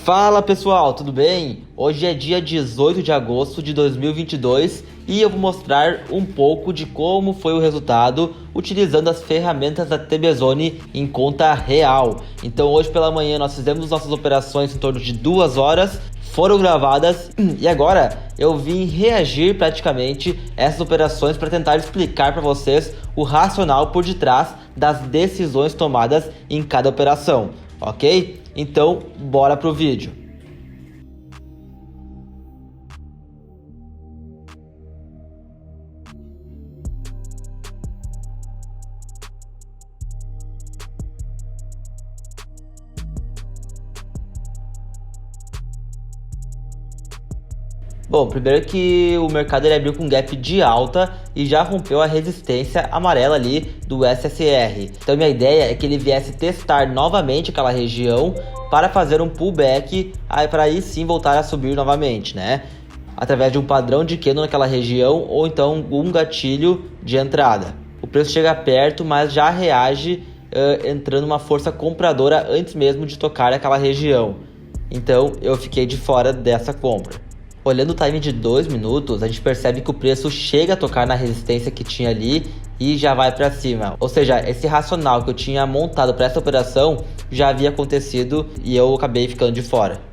Fala pessoal, tudo bem? Hoje é dia 18 de agosto de 2022 e eu vou mostrar um pouco de como foi o resultado utilizando as ferramentas da TBZone em conta real. Então hoje pela manhã nós fizemos nossas operações em torno de 2 horas, foram gravadas e agora eu vim reagir praticamente essas operações para tentar explicar para vocês o racional por detrás das decisões tomadas em cada operação, ok? Então, bora pro vídeo. Bom, primeiro que o mercado ele abriu com gap de alta e já rompeu a resistência amarela ali do SSR. Então minha ideia é que ele viesse testar novamente aquela região para fazer um pullback, para aí sim voltar a subir novamente, né? Através de um padrão de candle naquela região ou então um gatilho de entrada. O preço chega perto, mas já reage entrando uma força compradora antes mesmo de tocar aquela região. Então eu fiquei de fora dessa compra. Olhando o time de 2 minutos, a gente percebe que o preço chega a tocar na resistência que tinha ali e já vai para cima. Ou seja, esse racional que eu tinha montado para essa operação já havia acontecido e eu acabei ficando de fora.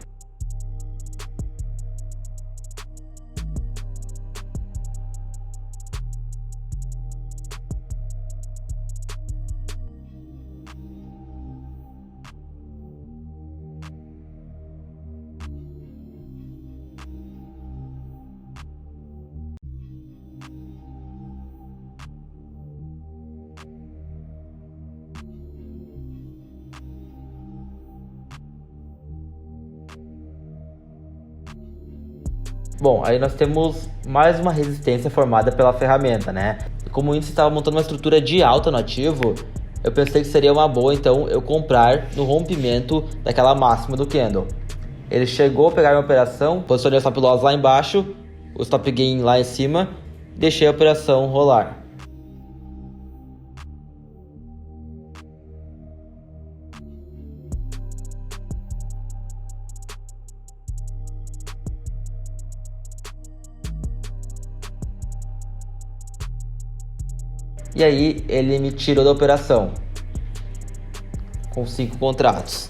Bom, aí nós temos mais uma resistência formada pela ferramenta, né? E como o índice estava montando uma estrutura de alta no ativo, eu pensei que seria uma boa então eu comprar no rompimento daquela máxima do candle. Ele chegou a pegar minha operação, posicionei o stop loss lá embaixo, o stop gain lá em cima, deixei a operação rolar. E aí ele me tirou da operação com 5 contratos.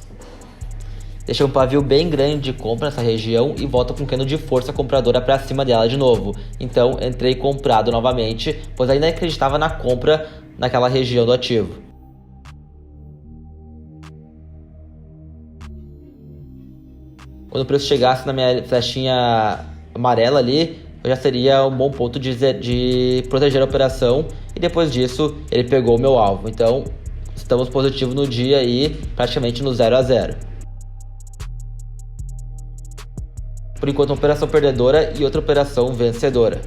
Deixei um pavio bem grande de compra nessa região e volta com um candle de força compradora para cima dela de novo. Então entrei comprado novamente, pois ainda acreditava na compra naquela região do ativo. Quando o preço chegasse na minha flechinha amarela ali, já seria um bom ponto de proteger a operação. E depois disso, ele pegou o meu alvo. Então, estamos positivos no dia aí, praticamente no 0 a 0. Por enquanto, uma operação perdedora e outra operação vencedora.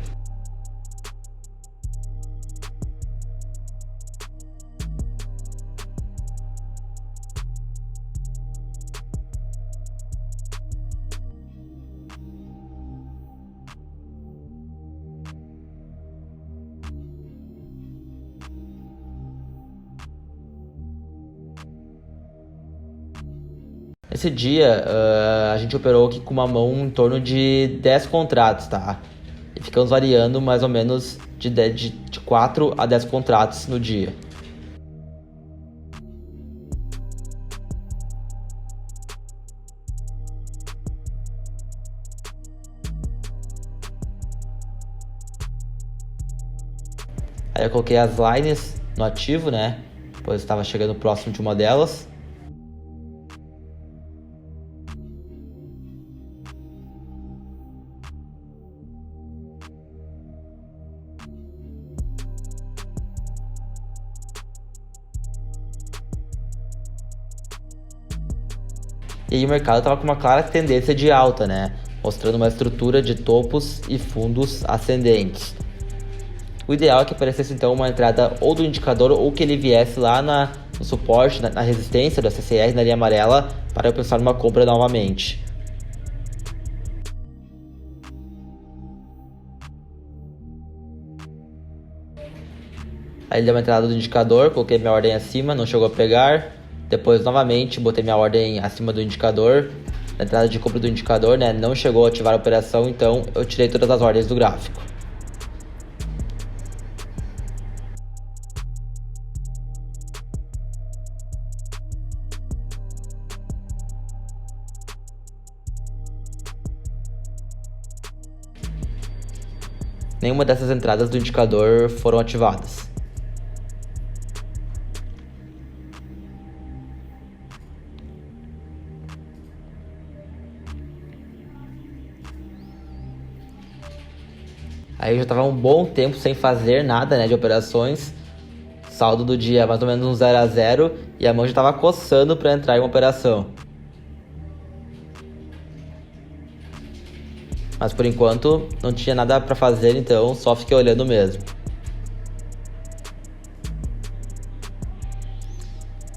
Esse dia a gente operou aqui com uma mão em torno de 10 contratos, tá? E ficamos variando mais ou menos de 4 a 10 contratos no dia. Aí eu coloquei as lines no ativo, né? Pois estava chegando próximo de uma delas. E aí o mercado estava com uma clara tendência de alta, né? Mostrando uma estrutura de topos e fundos ascendentes. O ideal é que aparecesse então uma entrada ou do indicador ou que ele viesse lá no suporte, na resistência do SSR, na linha amarela, para eu pensar numa compra novamente. Aí ele deu uma entrada do indicador, coloquei minha ordem acima, não chegou a pegar. Depois novamente botei minha ordem acima do indicador na entrada de compra do indicador, né, não chegou a ativar a operação, então eu tirei todas as ordens do gráfico. Nenhuma dessas entradas do indicador foram ativadas. Aí eu já estava um bom tempo sem fazer nada, né, de operações. Saldo do dia mais ou menos um 0 a 0 e a mão já estava coçando para entrar em uma operação. Mas por enquanto não tinha nada para fazer, então só fiquei olhando mesmo.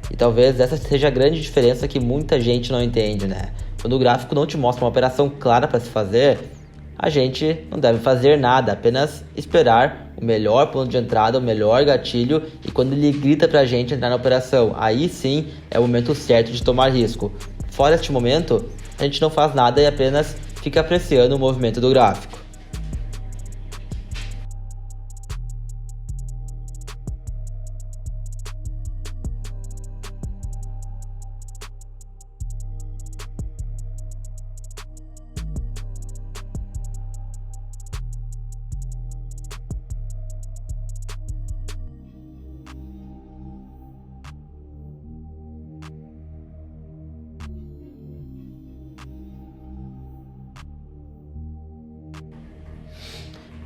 E talvez essa seja a grande diferença que muita gente não entende, né? Quando o gráfico não te mostra uma operação clara para se fazer, a gente não deve fazer nada, apenas esperar o melhor ponto de entrada, o melhor gatilho, e quando ele grita pra gente entrar na operação, aí sim é o momento certo de tomar risco. Fora este momento, a gente não faz nada e apenas fica apreciando o movimento do gráfico.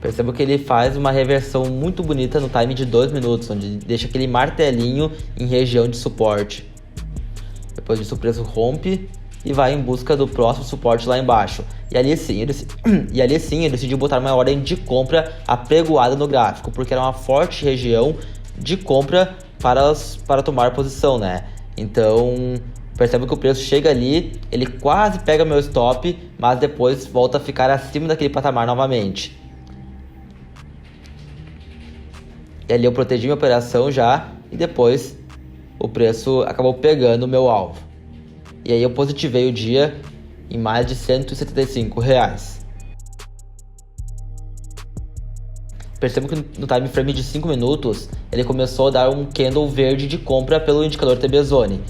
Percebo que ele faz uma reversão muito bonita no time de 2 minutos, onde deixa aquele martelinho em região de suporte. Depois disso o preço rompe e vai em busca do próximo suporte lá embaixo. E ali sim, ele decidiu botar uma ordem de compra apregoada no gráfico, porque era uma forte região de compra para tomar posição, né? Então percebo que o preço chega ali, ele quase pega meu stop, mas depois volta a ficar acima daquele patamar novamente. E ali eu protegi minha operação já, e depois o preço acabou pegando o meu alvo. E aí eu positivei o dia em mais de R$175. Percebo que no time frame de 5 minutos, ele começou a dar um candle verde de compra pelo indicador TB Zone.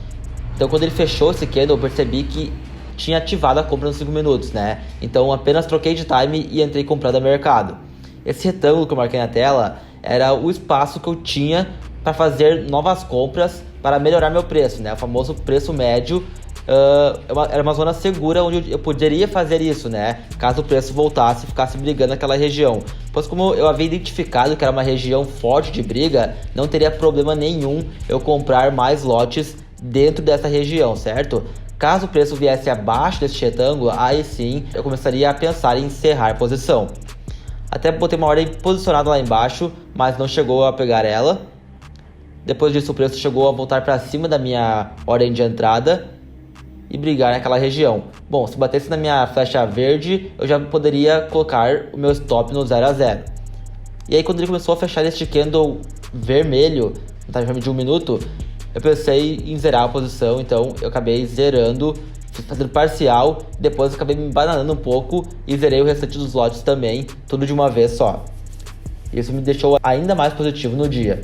Então quando ele fechou esse candle, eu percebi que tinha ativado a compra nos 5 minutos, né? Então apenas troquei de time e entrei comprando a mercado. Esse retângulo que eu marquei na tela era o espaço que eu tinha para fazer novas compras para melhorar meu preço, né? O famoso preço médio. Era uma zona segura onde eu poderia fazer isso, né? Caso o preço voltasse e ficasse brigando naquela região. Pois como eu havia identificado que era uma região forte de briga, não teria problema nenhum eu comprar mais lotes dentro dessa região, certo? Caso o preço viesse abaixo desse retângulo, aí sim eu começaria a pensar em encerrar a posição. Até botei uma ordem posicionada lá embaixo, mas não chegou a pegar ela. Depois disso o preço chegou a voltar para cima da minha ordem de entrada e brigar naquela região. Bom, se batesse na minha flecha verde, eu já poderia colocar o meu stop no 0 a 0. E aí quando ele começou a fechar este candle vermelho, no time frame de 1 minuto, eu pensei em zerar a posição, então eu acabei zerando, fazendo parcial, depois eu acabei me bananando um pouco e zerei o restante dos lotes também, tudo de uma vez só. Isso me deixou ainda mais positivo no dia.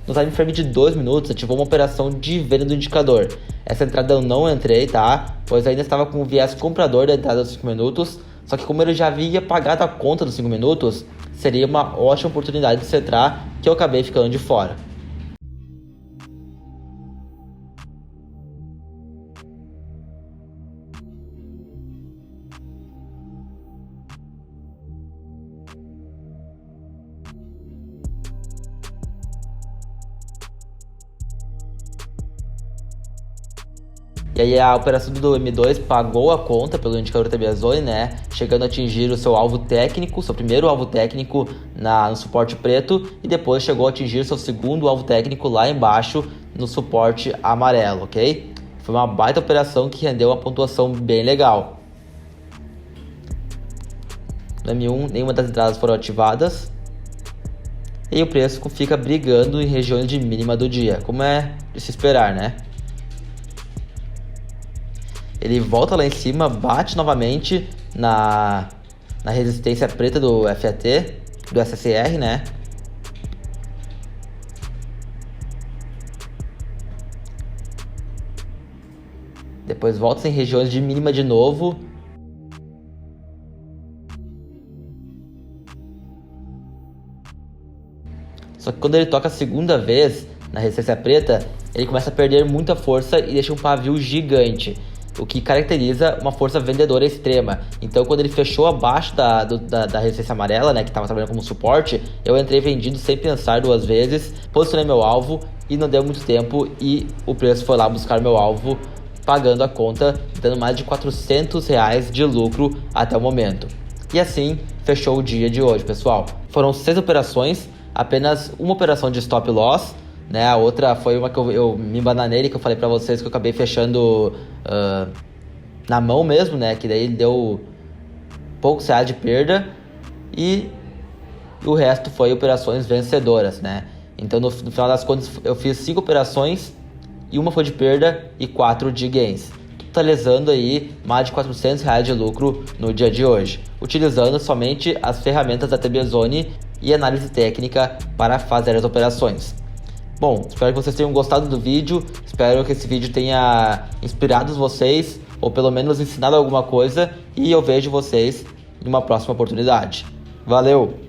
No time frame de 2 minutos, ativou uma operação de venda do indicador. Essa entrada eu não entrei, tá? Pois ainda estava com o viés comprador da entrada dos 5 minutos, só que como ele já havia pagado a conta dos 5 minutos, seria uma ótima oportunidade de se entrar, que eu acabei ficando de fora. E aí a operação do M2 pagou a conta pelo indicador TB Zone, né? Chegando a atingir o seu alvo técnico, seu primeiro alvo técnico no suporte preto, e depois chegou a atingir seu segundo alvo técnico lá embaixo no suporte amarelo, ok? Foi uma baita operação que rendeu uma pontuação bem legal. No M1 nenhuma das entradas foram ativadas. E o preço fica brigando em regiões de mínima do dia, como é de se esperar, né? ele volta lá em cima, bate novamente na resistência preta do FAT, do SSR, né? Depois volta em regiões de mínima de novo. Só que quando ele toca a segunda vez na resistência preta, ele começa a perder muita força e deixa um pavio gigante, o que caracteriza uma força vendedora extrema. Então quando ele fechou abaixo da resistência amarela, né, que estava trabalhando como suporte, eu entrei vendido sem pensar duas vezes, posicionei meu alvo e não deu muito tempo e o preço foi lá buscar meu alvo, pagando a conta, dando mais de R$400 de lucro até o momento. E assim fechou o dia de hoje, pessoal. Foram 6 operações, apenas uma operação de stop loss, né? A outra foi uma que eu me bananei, que eu falei pra vocês que eu acabei fechando na mão mesmo, né? Que daí deu poucos reais de perda e o resto foi operações vencedoras, né? Então no final das contas eu fiz 5 operações e uma foi de perda e 4 de gains, totalizando aí mais de R$400 de lucro no dia de hoje, utilizando somente as ferramentas da TB Zone e análise técnica para fazer as operações. Bom, espero que vocês tenham gostado do vídeo, espero que esse vídeo tenha inspirado vocês, ou pelo menos ensinado alguma coisa, e eu vejo vocês em uma próxima oportunidade. Valeu!